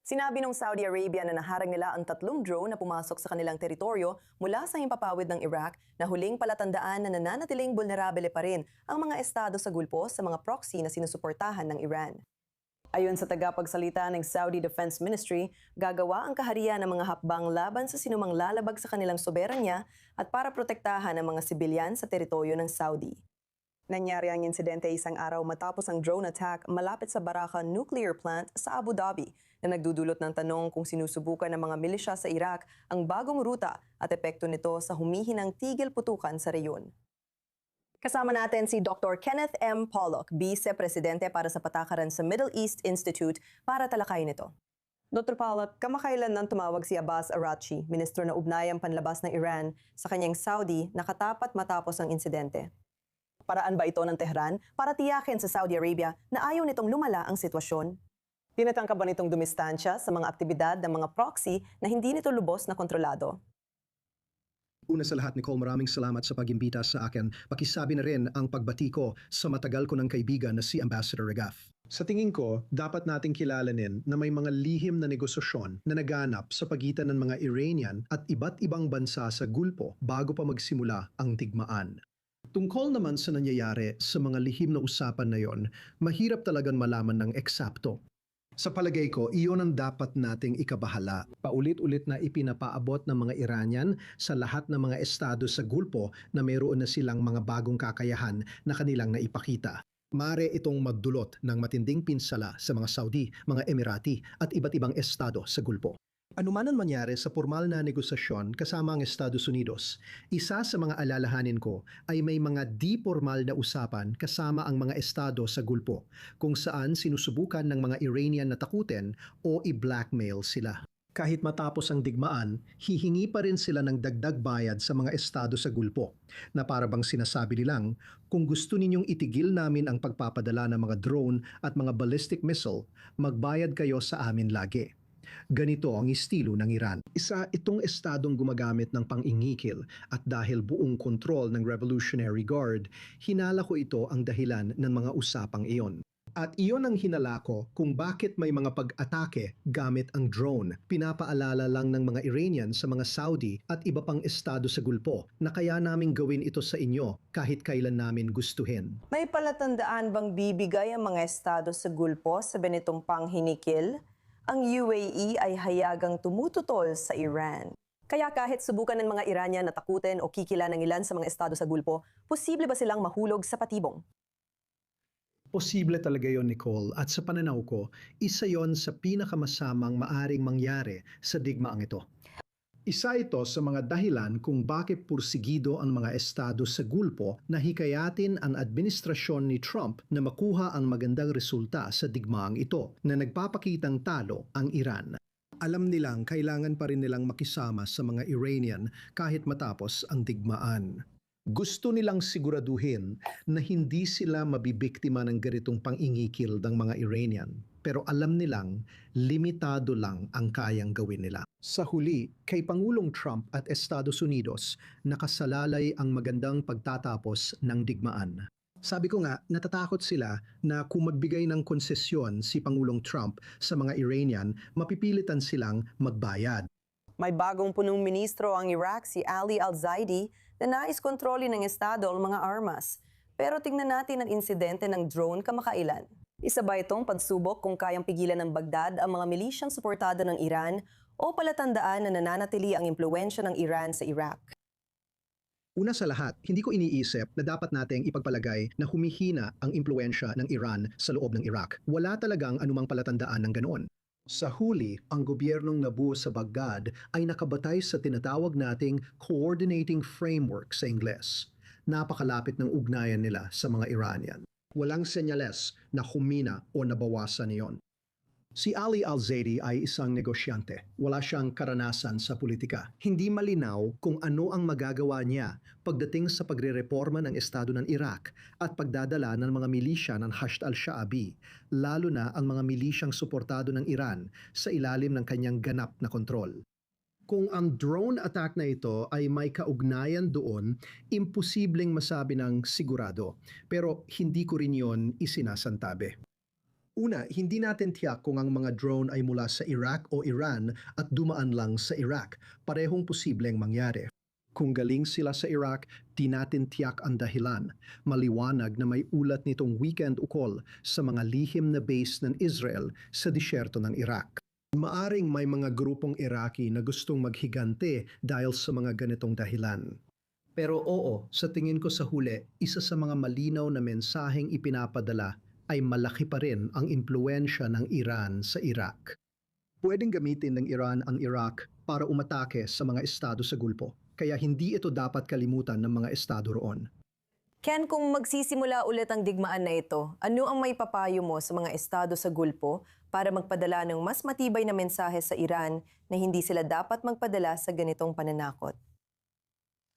Sinabi ng Saudi Arabia na naharang nila ang 3 drone na pumasok sa kanilang teritoryo mula sa himpapawid ng Iraq na huling palatandaan na nananatiling vulnerable pa rin ang mga estado sa Gulpo sa mga proxy na sinusuportahan ng Iran. Ayon sa tagapagsalita ng Saudi Defense Ministry, gagawa ang kaharian ng mga hakbang laban sa sinumang lalabag sa kanilang soberanya at para protektahan ang mga sibilyan sa teritoryo ng Saudi. Nangyari ang insidente isang araw matapos ang drone attack malapit sa Baraka Nuclear Plant sa Abu Dhabi na nagdudulot ng tanong kung sinusubukan ng mga milisya sa Iraq ang bagong ruta at epekto nito sa humihinang tigil putukan sa reyon. Kasama natin si Dr. Kenneth M. Pollock, Vice-Presidente para sa Patakaran sa Middle East Institute para talakayin ito. Dr. Pollock, kamakailan nang tumawag si Abbas Araghchi, Ministro na Ugnayang Panlabas ng Iran, sa kanyang Saudi nakatapat matapos ang insidente. Paraan ba ito ng Tehran para tiyakin sa Saudi Arabia na ayaw nitong lumala ang sitwasyon? Tinatangka ba nitong dumistansya sa mga aktibidad ng mga proxy na hindi nito lubos na kontrolado? Una sa lahat, Nicole, maraming salamat sa pag-imbita sa akin. Pakisabi na rin ang pagbati ko sa matagal ko ng kaibigan na si Ambassador Ragaf. Sa tingin ko, dapat nating kilalanin na may mga lihim na negosasyon na naganap sa pagitan ng mga Iranian at iba't ibang bansa sa Gulpo bago pa magsimula ang digmaan. Tungkol naman sa nangyayari sa mga lihim na usapan na yon, mahirap talagang malaman ng eksakto. Sa palagay ko, iyon ang dapat nating ikabahala. Paulit-ulit na ipinapaabot ng mga Iranian sa lahat ng mga estado sa Gulpo na mayroon na silang mga bagong kakayahan na kanilang naipakita. Mare itong magdulot ng matinding pinsala sa mga Saudi, mga Emirati at iba't ibang estado sa Gulpo. Ano man ang mangyari sa formal na negosasyon kasama ang Estados Unidos, isa sa mga alalahanin ko ay may mga di-formal na usapan kasama ang mga estado sa Gulpo kung saan sinusubukan ng mga Iranian na takutin o i-blackmail sila. Kahit matapos ang digmaan, hihingi pa rin sila ng dagdag bayad sa mga estado sa Gulpo na para bang sinasabi nilang, kung gusto ninyong itigil namin ang pagpapadala ng mga drone at mga ballistic missile, magbayad kayo sa amin lagi. Ganito ang estilo ng Iran. Isa itong estadong gumagamit ng pang-ingikil at dahil buong kontrol ng Revolutionary Guard, hinala ko ito ang dahilan ng mga usapang iyon. At iyon ang hinala ko kung bakit may mga pag-atake gamit ang drone. Pinapaalala lang ng mga Iranian sa mga Saudi at iba pang estado sa Gulpo na kaya naming gawin ito sa inyo kahit kailan namin gustuhin. May palatandaan bang bibigay ang mga estado sa Gulpo sa ganitong panghinikil? Ang UAE ay hayagang tumututol sa Iran. Kaya kahit subukan ng mga Iranian na takutin o kikila ng ilan sa mga estado sa Gulpo, posible ba silang mahulog sa patibong? Posible talaga yon, Nicole, at sa pananaw ko, isa yon sa pinakamasamang maaring mangyari sa digmaang ito. Isa ito sa mga dahilan kung bakit pursigido ang mga estado sa Gulpo na hikayatin ang administrasyon ni Trump na makuha ang magandang resulta sa digmaang ito na nagpapakitang talo ang Iran. Alam nilang kailangan pa rin nilang makisama sa mga Iranian kahit matapos ang digmaan. Gusto nilang siguraduhin na hindi sila mabibiktima ng ganitong pang-ingikil ng mga Iranian. Pero alam nilang limitado lang ang kayang gawin nila. Sa huli, kay Pangulong Trump at Estados Unidos, nakasalalay ang magandang pagtatapos ng digmaan. Sabi ko nga, natatakot sila na kung magbigay ng konsesyon si Pangulong Trump sa mga Iranian, mapipilitan silang magbayad. May bagong punong ministro ang Iraq, si Ali Al-Zaidi, na nais kontrolin ng estado ang mga armas. Pero tingnan natin ang insidente ng drone kamakailan. Isa ba itong pagsubok kung kayang pigilan ng Baghdad ang mga milisyang suportado ng Iran o palatandaan na nananatili ang impluwensya ng Iran sa Iraq? Una sa lahat, hindi ko iniisip na dapat nating ipagpalagay na humihina ang impluwensya ng Iran sa loob ng Iraq. Wala talagang anumang palatandaan ng ganoon. Sa huli, ang gobyernong nabuo sa Baghdad ay nakabatay sa tinatawag nating coordinating framework sa Ingles. Napakalapit ng ugnayan nila sa mga Iranian. Walang senyales na humina o nabawasan iyon. Si Ali Al-Zaidi ay isang negosyante. Wala siyang karanasan sa politika. Hindi malinaw kung ano ang magagawa niya pagdating sa pagrereforma ng estado ng Iraq at pagdadala ng mga milisya ng Hashd al-Sha'abi, lalo na ang mga milisyang suportado ng Iran sa ilalim ng kanyang ganap na kontrol. Kung ang drone attack na ito ay may kaugnayan doon, imposibleng masabi ng sigurado. Pero hindi ko rin yon isinasantabi. Una, hindi natin tiyak kung ang mga drone ay mula sa Iraq o Iran at dumaan lang sa Iraq. Parehong posibleng mangyari. Kung galing sila sa Iraq, di natin tiyak ang dahilan. Maliwanag na may ulat nitong weekend ukol sa mga lihim na base ng Israel sa disyerto ng Iraq. Maaring may mga grupong Iraqi na gustong maghigante dahil sa mga ganitong dahilan. Pero oo, sa tingin ko sa huli, isa sa mga malinaw na mensaheng ipinapadala ay malaki pa rin ang impluensya ng Iran sa Iraq. Pwedeng gamitin ng Iran ang Iraq para umatake sa mga estado sa Gulpo, kaya hindi ito dapat kalimutan ng mga estado roon. Ken, kung magsisimula ulit ang digmaan na ito, ano ang may papayo mo sa mga estado sa Gulpo para magpadala ng mas matibay na mensahe sa Iran na hindi sila dapat magpadala sa ganitong pananakot?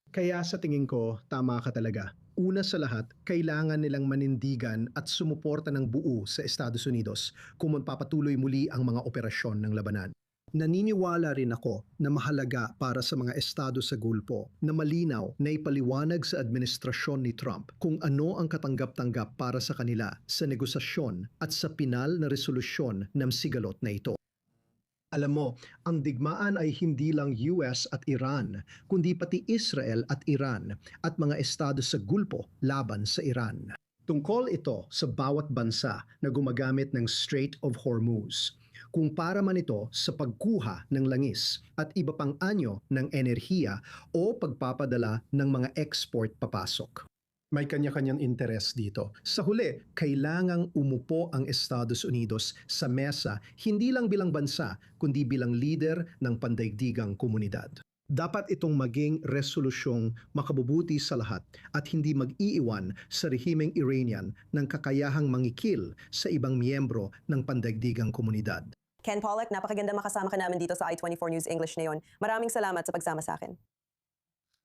Kaya sa tingin ko, tama ka talaga. Una sa lahat, kailangan nilang manindigan at sumuporta ng buo sa Estados Unidos kung magpapatuloy muli ang mga operasyon ng labanan. Naniniwala rin ako na mahalaga para sa mga estado sa Gulpo na malinaw na ipaliwanag sa administrasyon ni Trump kung ano ang katanggap-tanggap para sa kanila sa negosasyon at sa pinal na resolusyon ng sigalot na ito. Alam mo, ang digmaan ay hindi lang US at Iran, kundi pati Israel at Iran at mga estado sa Gulpo laban sa Iran. Tungkol ito sa bawat bansa na gumagamit ng Strait of Hormuz, kung para man ito sa pagkuha ng langis at iba pang anyo ng enerhiya o pagpapadala ng mga export papasok. May kanya-kanyang interes dito. Sa huli, kailangang umupo ang Estados Unidos sa mesa hindi lang bilang bansa, kundi bilang leader ng pandaigdigang komunidad. Dapat itong maging resolusyong makabubuti sa lahat at hindi mag-iiwan sa rehimeng Iranian ng kakayahang mangikil sa ibang miyembro ng pandaigdigang komunidad. Ken Pollack, napakaganda makasama ka namin dito sa I-24 News English ngayon. Maraming salamat sa pagsama sa akin.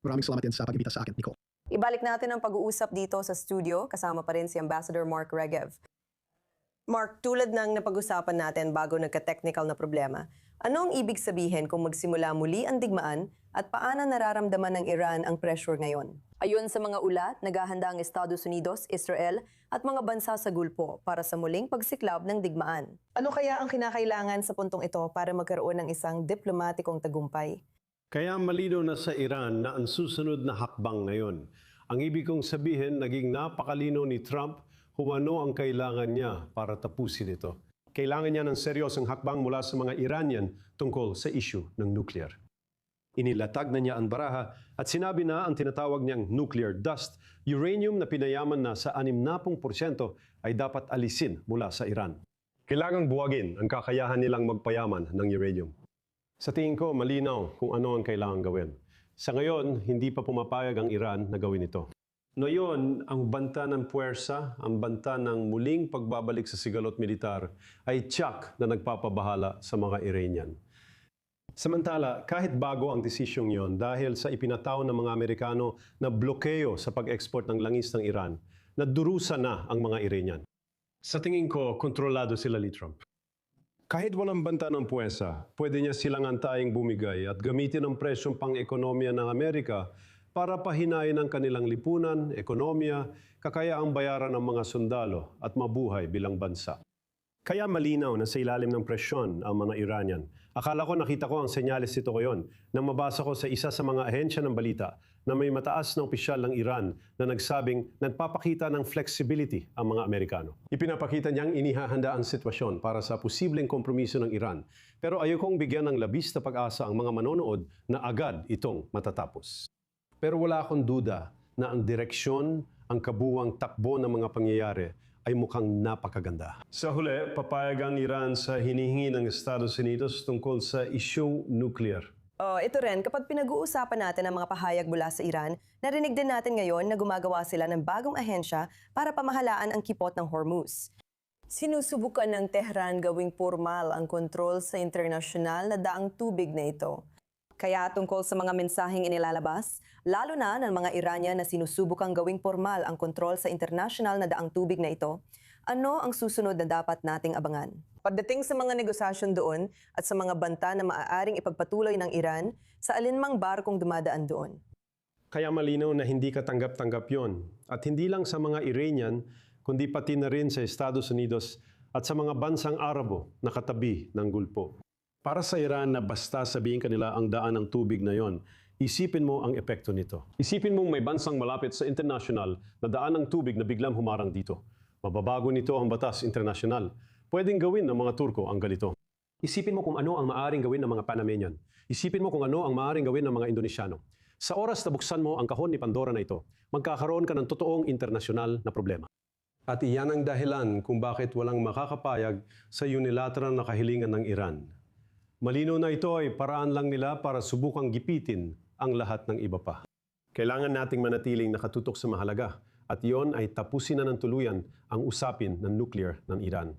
Maraming salamat din sa pag-imbita sa akin, Nicole. Ibalik natin ang pag-uusap dito sa studio. Kasama pa rin si Ambassador Mark Regev. Mark, tulad ng napag-usapan natin bago nagka-technical na problema, ano ang ibig sabihin kung magsimula muli ang digmaan at paano nararamdaman ng Iran ang pressure ngayon? Ayon sa mga ulat, naghahanda ang Estados Unidos, Israel at mga bansa sa Gulpo para sa muling pagsiklab ng digmaan. Ano kaya ang kinakailangan sa puntong ito para magkaroon ng isang diplomatikong tagumpay? Kaya malinaw na sa Iran na ang susunod na hakbang ngayon. Ang ibig kong sabihin, naging napakalinaw ni Trump kung ano ang kailangan niya para tapusin ito. Kailangan niya ng seryosong hakbang mula sa mga Iranian tungkol sa issue ng nuclear. Inilatag na niya ang baraha at sinabi na ang tinatawag niyang nuclear dust, uranium na pinayaman na sa 60% ay dapat alisin mula sa Iran. Kailangang buwagin ang kakayahan nilang magpayaman ng uranium. Sa tingin ko, malinaw kung ano ang kailangan gawin. Sa ngayon, hindi pa pumapayag ang Iran na gawin ito. Noyon, ang banta ng puwersa, ang banta ng muling pagbabalik sa sigalot militar ay tiyak na nagpapabahala sa mga Iranian. Samantala, kahit bago ang desisyong yon dahil sa ipinataw ng mga Amerikano na blokeyo sa pag-export ng langis ng Iran, nadurusa na ang mga Iranian. Sa tingin ko, kontrolado sila ni Trump. Kahit walang banta ng puwersa, pwede niya silang antaing bumigay at gamitin ang presyong pang-ekonomiya ng Amerika para pahinayin ang kanilang lipunan, ekonomiya, kakayaang bayaran ng mga sundalo at mabuhay bilang bansa. Kaya malinaw na sa ilalim ng presyon ang mga Iranian. Akala ko nakita ko ang senyales nito ngayon nang mabasa ko sa isa sa mga ahensya ng balita na may mataas na opisyal ng Iran na nagsabing nagpapakita ng flexibility ang mga Amerikano. Ipinapakita niyang inihahanda ang sitwasyon para sa posibleng kompromiso ng Iran. Pero ayokong bigyan ng labis na pag-asa ang mga manonood na agad itong matatapos. Pero wala akong duda na ang direksyon, ang kabuwang takbo ng mga pangyayari ay mukhang napakaganda. Sa huli, papayag ang Iran sa hinihingi ng Estados Unidos tungkol sa isyung nuclear. Ito rin, kapag pinag-uusapan natin ang mga pahayag mula sa Iran, narinig din natin ngayon na gumagawa sila ng bagong ahensya para pamahalaan ang kipot ng Hormuz. Sinusubukan ng Tehran gawing formal ang kontrol sa internasyonal na daang tubig na ito. Kaya tungkol sa mga mensaheng inilalabas, lalo na ng mga Iranian na sinusubukang gawing formal ang kontrol sa internasyonal na daang tubig na ito, ano ang susunod na dapat nating abangan? Pagdating sa mga negosasyon doon at sa mga banta na maaaring ipagpatuloy ng Iran sa alinmang barkong dumadaan doon. Kaya malinaw na hindi katanggap-tanggap yon. At hindi lang sa mga Iranian, kundi pati na rin sa Estados Unidos at sa mga bansang Arabo na katabi ng Gulpo. Para sa Iran na basta sabihin kanila ang daan ng tubig na yon, isipin mo ang epekto nito. Isipin mong may bansang malapit sa internasyonal na daan ng tubig na biglang humarang dito. Mababago nito ang batas internasyonal. Pwedeng gawin ng mga Turko ang ganito. Isipin mo kung ano ang maaaring gawin ng mga Panamanian. Isipin mo kung ano ang maaaring gawin ng mga Indonesyano. Sa oras na buksan mo ang kahon ni Pandora na ito, magkakaroon ka ng totoong internasyonal na problema. At iyan ang dahilan kung bakit walang makakapayag sa unilateral na kahilingan ng Iran. Malinaw na ito ay paraan lang nila para subukang gipitin ang lahat ng iba pa. Kailangan nating manatiling nakatutok sa mahalaga at iyon ay tapusin na ng tuluyan ang usapin ng nuclear ng Iran.